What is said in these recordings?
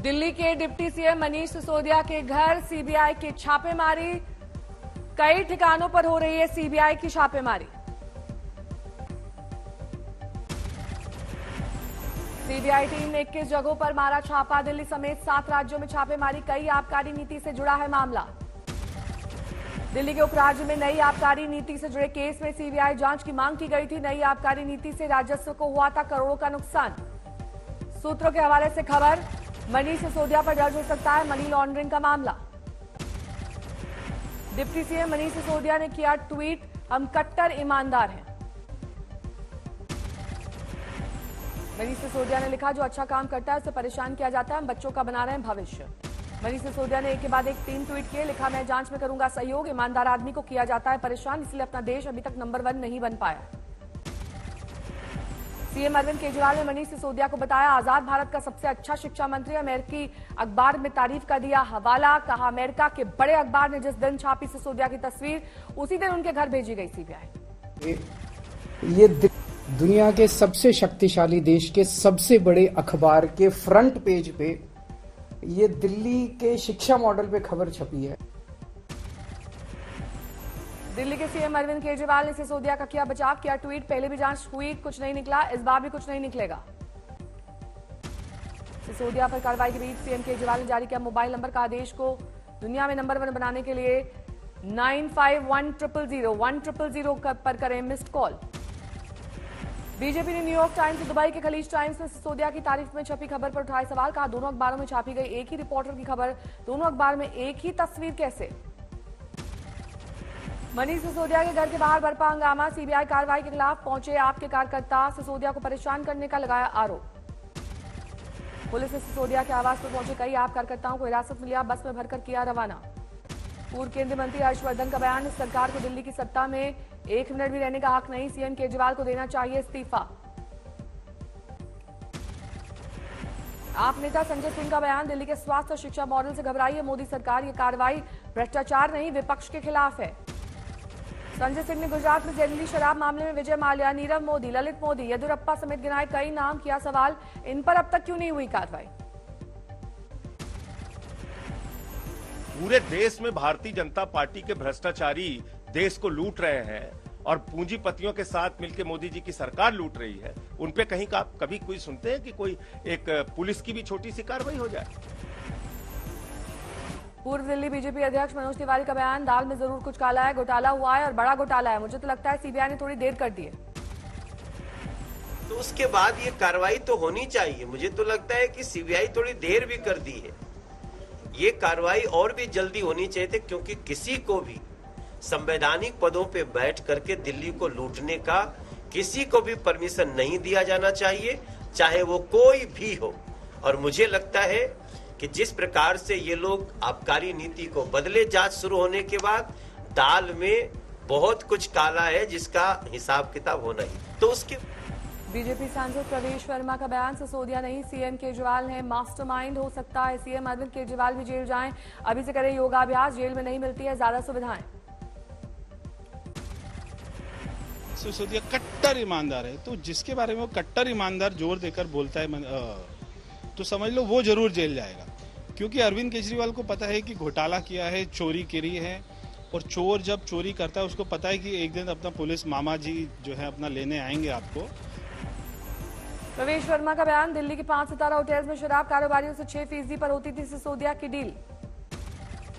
दिल्ली के deputy CM Manish Sisodia के घर सीबीआई की छापेमारी। कई ठिकानों पर हो रही है सीबीआई की छापेमारी। सीबीआई टीम ने 21 जगहों पर मारा छापा। दिल्ली समेत 7 राज्यों में छापेमारी। कई आबकारी नीति से जुड़ा है मामला। दिल्ली के उपराज्य में नई आबकारी नीति से जुड़े केस में सीबीआई जांच की मांग की गई थी। नई आबकारी नीति से राजस्व को हुआ था करोड़ों का नुकसान। सूत्रों के हवाले से खबर, मनीष सिसोदिया पर दर्ज हो सकता है मनी लॉन्ड्रिंग का मामला। डिप्टी सीएम मनीष सिसोदिया ने किया ट्वीट, हम कट्टर ईमानदार हैं। मनीष सिसोदिया ने लिखा, जो अच्छा काम करता है उसे परेशान किया जाता है, हम बच्चों का बना रहे हैं भविष्य। मनीष सिसोदिया ने एक के बाद एक 3 ट्वीट किए। लिखा, मैं जांच में करूंगा सहयोग, ईमानदार आदमी को किया जाता है परेशान, इसलिए अपना देश अभी तक नंबर 1 नहीं बन पाया। सीएम अरविंद केजरीवाल ने मनीष सिसोदिया को बताया आजाद भारत का सबसे अच्छा शिक्षा मंत्री। अमेरिकी अखबार में तारीफ का दिया हवाला। कहा, अमेरिका के बड़े अखबार ने जिस दिन छापी सिसोदिया की तस्वीर, उसी दिन उनके घर भेजी गई सीबीआई। ये दुनिया के सबसे शक्तिशाली देश के सबसे बड़े अखबार के फ्रंट पेज पे ये दिल्ली के शिक्षा मॉडल पे खबर छपी है। दिल्ली के सीएम अरविंद केजरीवाल ने सिसोदिया का किया बचाव, किया ट्वीट, पहले भी जांच हुई, कुछ नहीं निकला, इस बार भी कुछ नहीं निकलेगा। सिसोदिया पर कार्रवाई के बीच सीएम केजरीवाल ने जारी किया मोबाइल नंबर का आदेश को दुनिया में नंबर 1 बनाने के लिए 95100100 पर करें मिस्ड कॉल। बीजेपी ने न्यूयॉर्क टाइम्स और दुबई के खलीज टाइम्स में सिसोदिया की तारीफ में छपी खबर पर उठाए सवाल। कहा, दोनों अखबारों में छापी गई एक ही रिपोर्टर की खबर, दोनों अखबार में एक ही तस्वीर कैसे। मनीष सिसोदिया के घर के बाहर बरपा हंगामा। सीबीआई कार्रवाई के खिलाफ पहुंचे आपके कार्यकर्ता। सिसोदिया को परेशान करने का लगाया आरोप। पुलिस ने सिसोदिया के आवास पर पहुंचे कई आप कार्यकर्ताओं को हिरासत में लिया, बस में भरकर किया रवाना। पूर्व केंद्रीय मंत्री हर्षवर्धन का बयान, सरकार को दिल्ली की सत्ता में 1 मिनट भी रहने का हक नहीं, सीएम केजरीवाल को देना चाहिए इस्तीफा। आप नेता संजय सिंह का बयान, दिल्ली के स्वास्थ्य और शिक्षा मॉडल से घबराई है मोदी सरकार, ये कार्रवाई भ्रष्टाचार नहीं विपक्ष के खिलाफ है। संजय सिंह ने गुजरात में जहरीली शराब मामले में विजय माल्या, नीरव मोदी, ललित मोदी, येदियुरप्पा समेत गिनाए कई नाम, किया सवाल, इन पर अब तक क्यों नहीं हुई कार्रवाई। पूरे देश में भारतीय जनता पार्टी के भ्रष्टाचारी देश को लूट रहे हैं और पूंजीपतियों के साथ मिलकर मोदी जी की सरकार लूट रही है। उन पे कहीं का कभी कोई सुनते हैं कि कोई एक पुलिस की भी छोटी सी कार्रवाई हो जाए। पूर्व दिल्ली बीजेपी अध्यक्ष मनोज तिवारी का बयान, दाल में जरूर कुछ काला है, घोटाला हुआ है और बड़ा घोटाला है, मुझे तो लगता है सीबीआई ने थोड़ी देर कर दी है। तो उसके बाद ये कार्रवाई तो होनी चाहिए। मुझे तो लगता है कि सीबीआई थोड़ी देर भी कर दी है। ये कार्रवाई और भी जल्दी होनी चाहिए थी, क्योंकि किसी को भी संवैधानिक पदों पे बैठ करके दिल्ली को लूटने का किसी को भी परमिशन नहीं दिया जाना चाहिए, चाहे वो कोई भी हो। और मुझे लगता है कि जिस प्रकार से ये लोग आबकारी नीति को बदले, जांच शुरू होने के बाद दाल में बहुत कुछ काला है जिसका हिसाब किताब होना ही। तो उसके बीजेपी सांसद प्रवेश वर्मा का बयान, सिसोदिया नहीं सीएम केजरीवाल है मास्टरमाइंड, हो सकता है सीएम अरविंद केजरीवाल भी जेल जाएं, अभी से करें योगाभ्यास, जेल में नहीं मिलती है ज्यादा सुविधाएं। सिसोदिया कट्टर ईमानदार है, तो जिसके बारे में वो कट्टर ईमानदार जोर देकर बोलता है तो समझ लो वो जरूर जेल जाएगा। क्योंकि अरविंद केजरीवाल को पता है कि घोटाला किया है, चोरी करी है, और चोर जब चोरी करता है उसको पता है कि एक दिन अपना पुलिस मामा जी जो है अपना लेने आएंगे आपको। प्रवेश वर्मा का बयान, दिल्ली के 5 सितारा होटल्स में शराब कारोबारियों से 6% पर होती थी सिसोदिया की डील।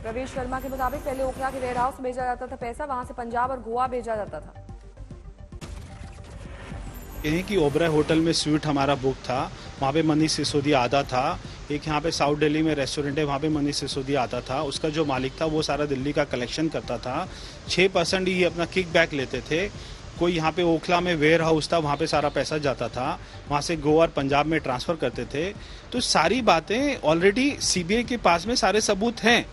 प्रवेश वर्मा के मुताबिक पहले ओखला के वेयर हाउस में भेजा जाता था पैसा, वहां से पंजाब और गोवा भेजा जाता था। यहीं की ओबराय होटल में स्वीट हमारा बुक था, वहाँ पे मनीष सिसोदिया आता था। एक यहाँ पे साउथ दिल्ली में रेस्टोरेंट है, वहाँ पे मनीष सिसोदिया आता था। उसका जो मालिक था वो सारा दिल्ली का कलेक्शन करता था। 6% ही अपना किक बैक लेते थे। कोई यहाँ पे ओखला में वेयर हाउस था, वहाँ पे सारा पैसा जाता था, वहाँ से गोवा और पंजाब में ट्रांसफर करते थे। तो सारी बातें ऑलरेडी सीबीआई के पास में सारे सबूत हैं,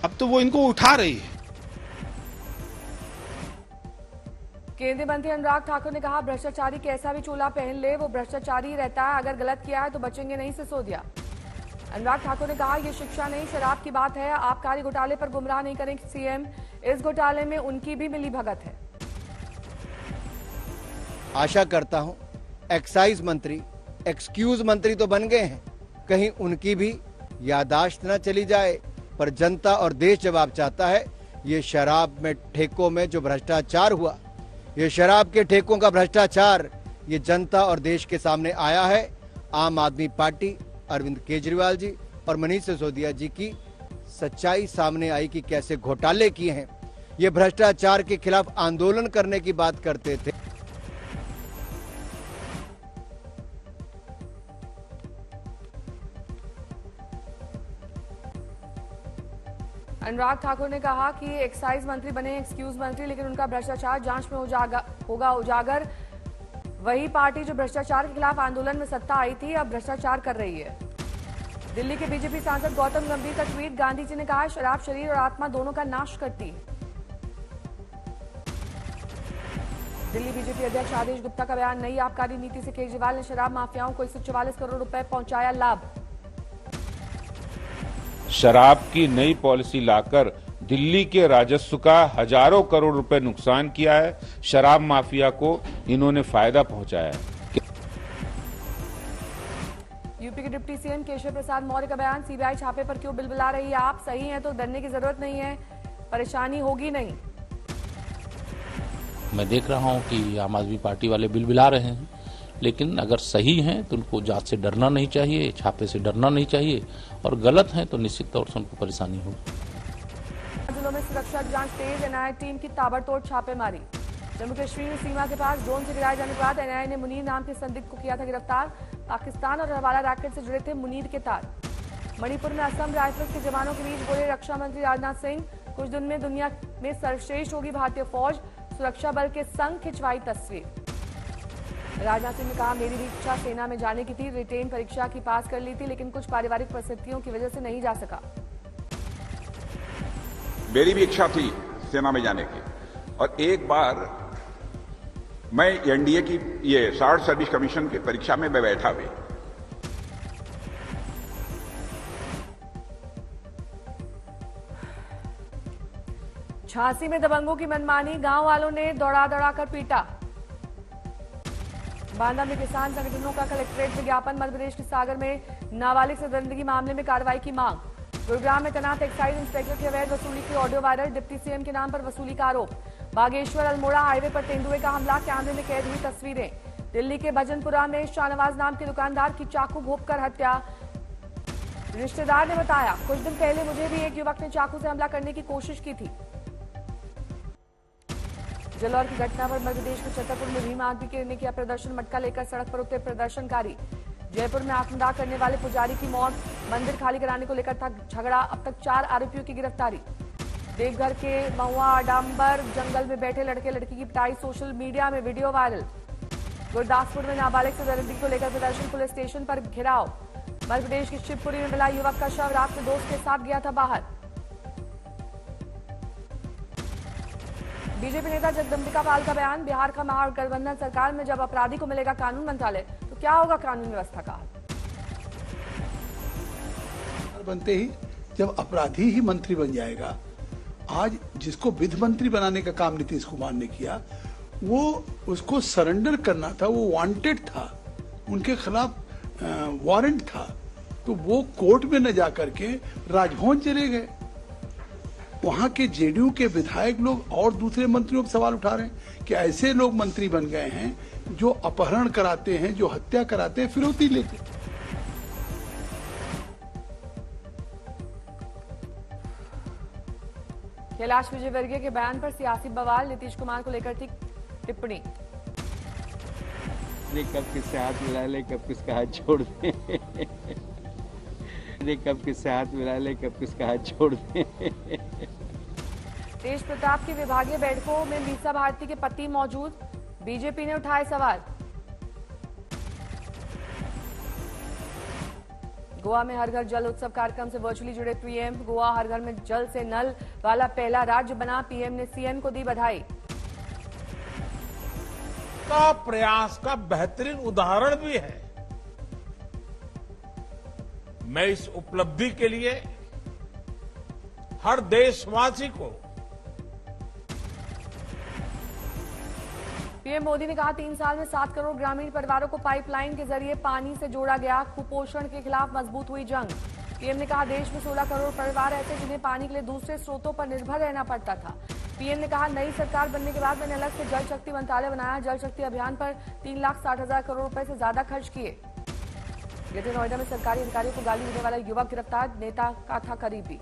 अब तो वो इनको उठा रही है। केंद्रीय मंत्री अनुराग ठाकुर ने कहा, भ्रष्टाचारी कैसा भी चोला पहन ले वो भ्रष्टाचारी रहता है, अगर गलत किया है तो बचेंगे नहीं सिसोदिया। अनुराग ठाकुर ने कहा, ये शिक्षा नहीं शराब की बात है, आबकारी घोटाले पर गुमराह नहीं करें सीएम, इस घोटाले में उनकी भी मिली भगत है। आशा करता हूं एक्साइज मंत्री एक्सक्यूज मंत्री तो बन गए हैं, कहीं उनकी भी यादाश्त न चली जाए, पर जनता और देश जवाब चाहता है। ये शराब में ठेकों में जो भ्रष्टाचार हुआ, ये शराब के ठेकों का भ्रष्टाचार, ये जनता और देश के सामने आया है। आम आदमी पार्टी, अरविंद केजरीवाल जी और मनीष सिसोदिया जी की सच्चाई सामने आई कि कैसे घोटाले किए हैं। ये भ्रष्टाचार के खिलाफ आंदोलन करने की बात करते थे। अनुराग ठाकुर ने कहा कि एक्साइज मंत्री बने एक्सक्यूज मंत्री, लेकिन उनका भ्रष्टाचार जांच में होगा उजागर। वही पार्टी जो भ्रष्टाचार के खिलाफ आंदोलन में सत्ता आई थी, अब भ्रष्टाचार कर रही है। दिल्ली के बीजेपी सांसद गौतम गंभीर का ट्वीट, गांधी जी ने कहा शराब शरीर और आत्मा दोनों का नाश करती है। दिल्ली बीजेपी अध्यक्ष आदेश गुप्ता का बयान, नई आबकारी नीति से केजरीवाल ने शराब माफियाओं को 144 करोड़ रुपए पहुंचाया लाभ। शराब की नई पॉलिसी लाकर दिल्ली के राजस्व का हजारों करोड़ रुपए नुकसान किया है। शराब माफिया को इन्होंने फायदा पहुंचाया है। यूपी के डिप्टी सीएम केशव प्रसाद मौर्य का बयान, सीबीआई छापे पर क्यों बिलबिला रही है आप? सही है तो डरने की जरूरत नहीं है, परेशानी होगी नहीं। मैं देख रहा हूं कि आम आदमी पार्टी वाले बिलबिला रहे हैं, लेकिन अगर सही हैं तो उनको जांच से डरना नहीं चाहिए, छापे से डरना नहीं चाहिए, और गलत हैं तो निश्चित तौर से उनको परेशानी होगी। जिलों में सुरक्षा जांच तेज, एनआईए टीम की ताबड़तोड़ छापेमारी। जम्मू कश्मीर में सीमा के पास ड्रोन से गिराए जाने के बाद एनआईए ने मुनीर नाम के संदिग्ध को किया था गिरफ्तार। पाकिस्तान और हवाला रैकेट से जुड़े थे मुनीर के तार। मणिपुर में असम राइफल्स के जवानों के बीच बोले रक्षा मंत्री राजनाथ सिंह, कुछ दिन में दुनिया में सर्वश्रेष्ठ होगी भारतीय फौज, सुरक्षा बल के संग खिंचवाई तस्वीर। राजनाथ सिंह ने कहा, मेरी भी इच्छा सेना में जाने की थी, रिटेन परीक्षा की पास कर ली थी, लेकिन कुछ पारिवारिक परिस्थितियों की वजह से नहीं जा सका। मेरी भी इच्छा थी सेना में जाने की, और एक बार मैं एनडीए की ये शार्ट सर्विस कमीशन की परीक्षा में मैं बैठा भी। झांसी में दबंगों की मनमानी, गांव वालों ने दौड़ा कर पीटा। बांदा में किसान संगठनों का कलेक्ट्रेट में ज्ञापन, मध्य प्रदेश के सागर में नाबालिग से दरिंदगी मामले में कार्रवाई की मांग। गुरुग्राम में तैनात एक्साइज इंस्पेक्टर की अवैध वसूली की ऑडियो वायरल, डिप्टी सीएम के नाम पर वसूली का आरोप। बागेश्वर अल्मोड़ा हाईवे पर तेंदुए का हमला, कैमरे में कैद हुई तस्वीरें। दिल्ली के भजनपुरा में शाहनवाज नाम के दुकानदार की चाकू घोंपकर हत्या। रिश्तेदार ने बताया, कुछ दिन पहले मुझे भी एक युवक ने चाकू से हमला करने की कोशिश की थी। जलौर की घटना पर मध्य प्रदेश के छतरपुर में भीम आदमी के किया प्रदर्शन, मटका लेकर सड़क पर उतरे प्रदर्शनकारी। जयपुर में आत्मदाह करने वाले पुजारी की मौत, मंदिर खाली कराने को लेकर था झगड़ा, अब तक 4 आरोपियों की गिरफ्तारी। देवघर के महुआ आडम्बर जंगल में बैठे लड़के लड़की की पिटाई, सोशल मीडिया में वीडियो वायरल। गुरदासपुर में नाबालिग से दरिंदगी को लेकर प्रदर्शन, पुलिस स्टेशन पर घेराव। मध्य प्रदेश की शिवपुरी में मिला युवक का शव, रात में दोस्त के साथ गया था बाहर। बीजेपी नेता जगदम्बिका पाल का बयान, बिहार का महागठबंधन सरकार में जब अपराधी को मिलेगा कानून मंत्रालय तो क्या होगा कानून व्यवस्था का? बनते ही जब अपराधी ही मंत्री बन जाएगा। आज जिसको विधि मंत्री बनाने का काम नीतीश कुमार ने किया, वो उसको सरेंडर करना था, वो वांटेड था, उनके खिलाफ वारंट था, तो वो कोर्ट में न जाकर के राजभवन चले गए। वहां के जेडीयू के विधायक लोग और दूसरे मंत्रियों पर सवाल उठा रहे हैं कि ऐसे लोग मंत्री बन गए हैं जो अपहरण कराते हैं, जो हत्या कराते हैं, फिरौती लेते हैं। कैलाश विजयवर्गीय के बयान पर सियासी बवाल, नीतीश कुमार को लेकर थी टिप्पणी। कब किससे हाथ मिला ले, कब किसका हाथ छोड़ दे, कब किससे हाथ मिला ले, कब किसका हाथ छोड़ दे। तेज प्रताप की विभागीय बैठकों में मीसा भारती के पति मौजूद, बीजेपी ने उठाए सवाल। गोवा में हर घर जल उत्सव कार्यक्रम से वर्चुअली जुड़े पीएम, गोवा हर घर में जल से नल वाला पहला राज्य बना, पीएम ने सीएम को दी बधाई। का प्रयास का बेहतरीन उदाहरण भी है। मैं इस उपलब्धि के लिए हर देशवासी को पीएम मोदी ने कहा, 3 साल में 7 करोड़ ग्रामीण परिवारों को पाइपलाइन के जरिए पानी से जोड़ा गया, कुपोषण के खिलाफ मजबूत हुई जंग। पीएम ने कहा देश में 16 करोड़ परिवार ऐसे जिन्हें पानी के लिए दूसरे स्रोतों पर निर्भर रहना पड़ता था। पीएम ने कहा नई सरकार बनने के बाद मैंने अलग से जल शक्ति मंत्रालय बनाया। जल शक्ति अभियान पर 3,60,000 करोड़ रुपए से ज्यादा खर्च किए। ग्रेटर नोएडा में सरकारी अधिकारियों को गाली देने वाला युवक गिरफ्तार, नेता का था करीबी।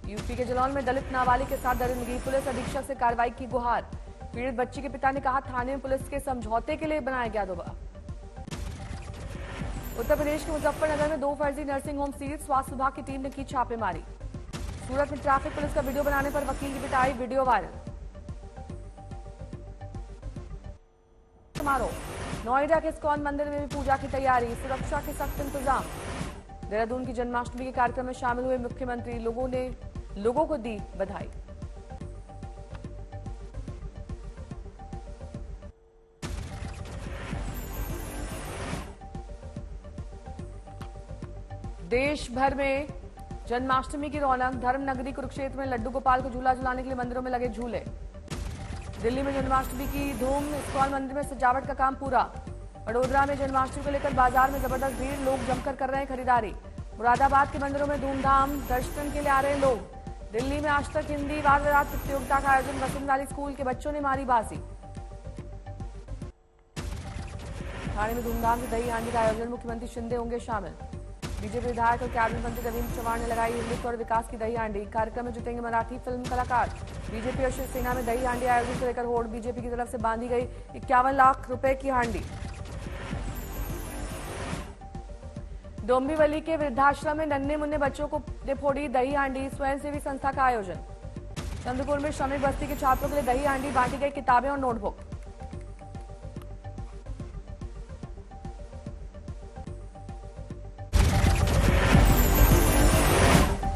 यूपी के जालौन में दलित नाबालिग के साथ दरिंदगी, पुलिस अधीक्षक से कार्रवाई की गुहार। पीड़ित बच्ची के पिता ने कहा थाने में पुलिस के समझौते के लिए बनाया गया दबाव। उत्तर प्रदेश के मुजफ्फरनगर में 2 फर्जी नर्सिंग होम सील, स्वास्थ्य विभाग की टीम ने की छापेमारी। सूरत में ट्रैफिक पुलिस का वीडियो बनाने पर वकील की पिटाई, वीडियो वायरल। समारोह, नोएडा के इस्कॉन मंदिर में भी पूजा की तैयारी, सुरक्षा के सख्त इंतजाम। देहरादून की जन्माष्टमी के कार्यक्रम में शामिल हुए मुख्यमंत्री, लोगों को दी बधाई। देश भर में जन्माष्टमी की रौनक, धर्मनगरी कुरुक्षेत्र में लड्डू गोपाल को झूला झुलाने के लिए मंदिरों में लगे झूले। दिल्ली में जन्माष्टमी की धूम, इस्कॉन मंदिर में सजावट का काम पूरा। वडोदरा में जन्माष्टमी को लेकर बाजार में जबरदस्त भीड़, लोग जमकर कर रहे हैं खरीदारी। मुरादाबाद के मंदिरों में धूमधाम दर्शन के लिए आ रहे लोग। दिल्ली में आज तक हिंदी वाद विवाद प्रतियोगिता का आयोजन, वसुंधरा स्कूल के बच्चों ने मारी बाजी। ठाणे में धूमधाम से दही हांडी का आयोजन, मुख्यमंत्री शिंदे होंगे शामिल। बीजेपी विधायक और कैबिनेट मंत्री रविंद्र चव्हाण ने लगाई हिंदुत्व और विकास की दही हांडी। कार्यक्रम में जुटेंगे मराठी फिल्म कलाकार। बीजेपी और शिवसेना में दही हांडी आयोजन को लेकर होड़, बीजेपी की तरफ से बांधी गई 51 लाख रुपए की हांडी। डोंबिवली के वृद्धाश्रम में नन्हे मुन्ने बच्चों को फोड़ी दही हांडी, स्वयंसेवी संस्था का आयोजन। चंद्रपुर में श्रमिक बस्ती के छात्रों के लिए दही हांडी, बांटी गई किताबें और नोटबुक।